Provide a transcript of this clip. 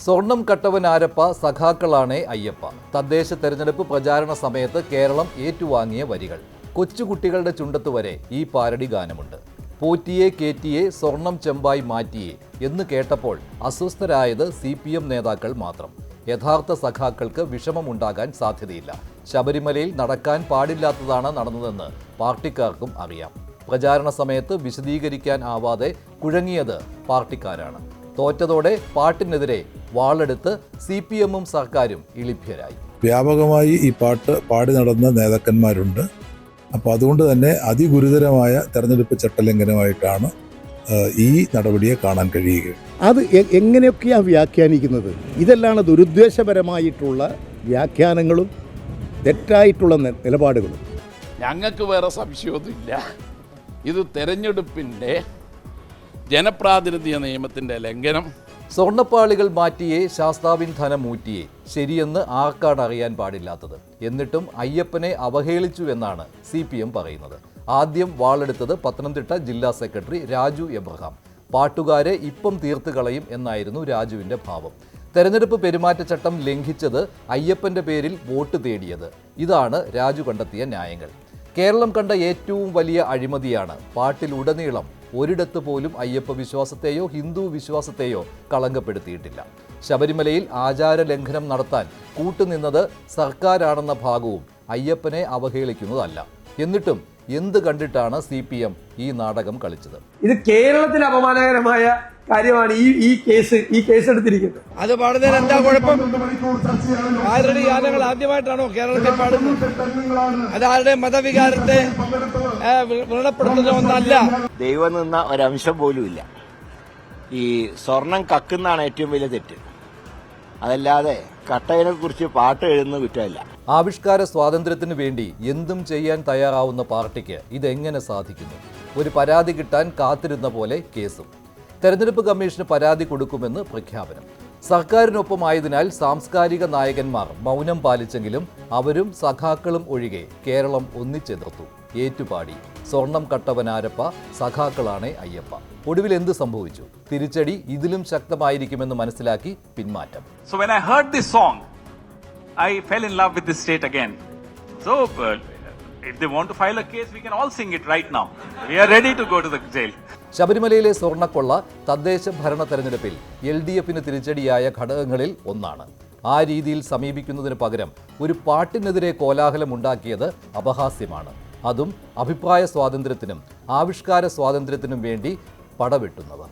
സ്വർണം കട്ടവൻ ആരപ്പ, സഖാക്കളാണേ അയ്യപ്പ. തദ്ദേശ തെരഞ്ഞെടുപ്പ് പ്രചാരണ സമയത്ത് കേരളം ഏറ്റുവാങ്ങിയ വരികൾ. കൊച്ചുകുട്ടികളുടെ ചുണ്ടത്ത് വരെ ഈ പാരഡി ഗാനമുണ്ട്. പോറ്റിയെ കേറ്റിയെ സ്വർണം ചെമ്പായി മാറ്റിയെ എന്ന് കേട്ടപ്പോൾ അസ്വസ്ഥരായത് CPM നേതാക്കൾ മാത്രം. യഥാർത്ഥ സഖാക്കൾക്ക് വിഷമമുണ്ടാകാൻ സാധ്യതയില്ല. ശബരിമലയിൽ നടക്കാൻ പാടില്ലാത്തതാണ് നടന്നതെന്ന് പാർട്ടിക്കാർക്കും അറിയാം. പ്രചാരണ സമയത്ത് വിശദീകരിക്കാൻ ആവാതെ കുഴങ്ങിയത് പാർട്ടിക്കാരാണ്. തോറ്റതോടെ പാട്ടിനെതിരെ വാളെടുത്ത് CPM-ഉം സർക്കാരും ഇളിഭ്യരായി. വ്യാപകമായി ഈ പാട്ട് പാടി നടന്ന നേതാക്കന്മാരുണ്ട്. അപ്പോൾ അതുകൊണ്ട് തന്നെ അതിഗുരുതരമായ തെരഞ്ഞെടുപ്പ് ചട്ടലംഘനമായിട്ടാണ് ഈ നടപടിയെ കാണാൻ കഴിയുക. അത് എങ്ങനെയൊക്കെയാണ് വ്യാഖ്യാനിക്കുന്നത്? ഇതെല്ലാം ദുരുദ്ദേശപരമായിട്ടുള്ള വ്യാഖ്യാനങ്ങളും തെറ്റായിട്ടുള്ള നിലപാടുകളും. ഞങ്ങൾക്ക് വേറെ സംശയമൊന്നുമില്ല. ഇത് തെരഞ്ഞെടുപ്പിൻ്റെ ജനപ്രാതിനിധ്യ നിയമത്തിൻ്റെ ലംഘനം. സ്വർണ്ണപ്പാളികൾ മാറ്റിയേ ശാസ്താവിൻ ധനം മൂറ്റിയേ, ശരിയെന്ന് ആർക്കാണ് അറിയാൻ പാടില്ലാത്തത്? എന്നിട്ടും അയ്യപ്പനെ അവഹേളിച്ചു എന്നാണ് CPM പറയുന്നത്. ആദ്യം വാളെടുത്തത് പത്തനംതിട്ട ജില്ലാ സെക്രട്ടറി രാജു എബ്രഹാം. പാട്ടുകാരെ ഇപ്പം തീർത്ത് കളയും എന്നായിരുന്നു രാജുവിൻ്റെ ഭാവം. തെരഞ്ഞെടുപ്പ് പെരുമാറ്റച്ചട്ടം ലംഘിച്ചത്, അയ്യപ്പൻ്റെ പേരിൽ വോട്ട് തേടിയത്, ഇതാണ് രാജു കണ്ടെത്തിയ ന്യായങ്ങൾ. കേരളം കണ്ട ഏറ്റവും വലിയ അഴിമതിയാണ് പാട്ടിലുടനീളം ഒരിടത്ത് പോലും അയ്യപ്പ വിശ്വാസത്തെയോ ഹിന്ദു വിശ്വാസത്തെയോ കളങ്കപ്പെടുത്തിയിട്ടില്ല. ശബരിമലയിൽ ആചാര ലംഘനം നടത്താൻ കൂട്ടുനിന്നത് സർക്കാരാണെന്ന ഭാഗവും അയ്യപ്പനെ അവഹേളിക്കുന്നതല്ല. എന്നിട്ടും എന്ത് കണ്ടിട്ടാണ് CPM ഈ നാടകം കളിച്ചത്? ഇത് കേരളത്തിന് അപമാനകരമായ കാര്യമാണ് ഈ കേസ് എടുത്തിരിക്കുന്നത്. അത് പാടുന്നതിന് എന്താ കുഴപ്പം? ആരുടെ ഗാനങ്ങൾ ആദ്യമായിട്ടാണോ കേരളത്തിൽ പാടുന്നത്? അതാരുടെ മതവികാരത്തെ വ്രണപ്പെടുത്തുന്ന ഒന്നല്ല. ദൈവം നിന്ന ഒരംശം പോലും ഇല്ല. ഈ സ്വർണം കക്കുന്നാണ് ഏറ്റവും വലിയ തെറ്റ്. അതല്ലാതെ കട്ടയനെ കുറിച്ച് പാട്ട് എഴുതുന്ന കുറ്റമല്ല. ആവിഷ്കാര സ്വാതന്ത്ര്യത്തിന് വേണ്ടി എന്തും ചെയ്യാൻ തയ്യാറാവുന്ന പാർട്ടിക്ക് ഇതെങ്ങനെ സാധിക്കുന്നു? ഒരു പരാതി കിട്ടാൻ കാത്തിരുന്ന പോലെ കേസും. തെരഞ്ഞെടുപ്പ് കമ്മീഷന് പരാതി കൊടുക്കുമെന്ന് പ്രഖ്യാപനം. സർക്കാരിനൊപ്പമായതിനാൽ സാംസ്കാരിക നായകന്മാർ മൗനം പാലിച്ചെങ്കിലും അവരും സഖാക്കളും ഒഴികെ കേരളം ഒന്നിച്ചെതിർത്തു, ഏറ്റുപാടി. സ്വർണം കട്ടവനാരപ്പ, സഖാക്കളാണേ അയ്യപ്പ. ഒടുവിൽ എന്ത് സംഭവിച്ചു? തിരിച്ചടി ഇതിലും ശക്തമായിരിക്കുമെന്ന് മനസ്സിലാക്കി പിന്മാറ്റം. So when I heard this song, I fell in love with this state again. So if they want to file a case, we can all sing it right now. We are ready to go to the jail. ശബരിമലയിലെ സ്വർണ്ണക്കൊള്ള തദ്ദേശ ഭരണ തെരഞ്ഞെടുപ്പിൽ LDF-ന് തിരിച്ചടിയായ ഘടകങ്ങളിൽ ഒന്നാണ്. ആ രീതിയിൽ സമീപിക്കുന്നതിന് പകരം ഒരു പാട്ടിനെതിരെ കോലാഹലമുണ്ടാക്കിയത് അപഹാസ്യമാണ്. അതും അഭിപ്രായ സ്വാതന്ത്ര്യത്തിനും ആവിഷ്കാര സ്വാതന്ത്ര്യത്തിനും വേണ്ടി പടവെട്ടുന്നവർ.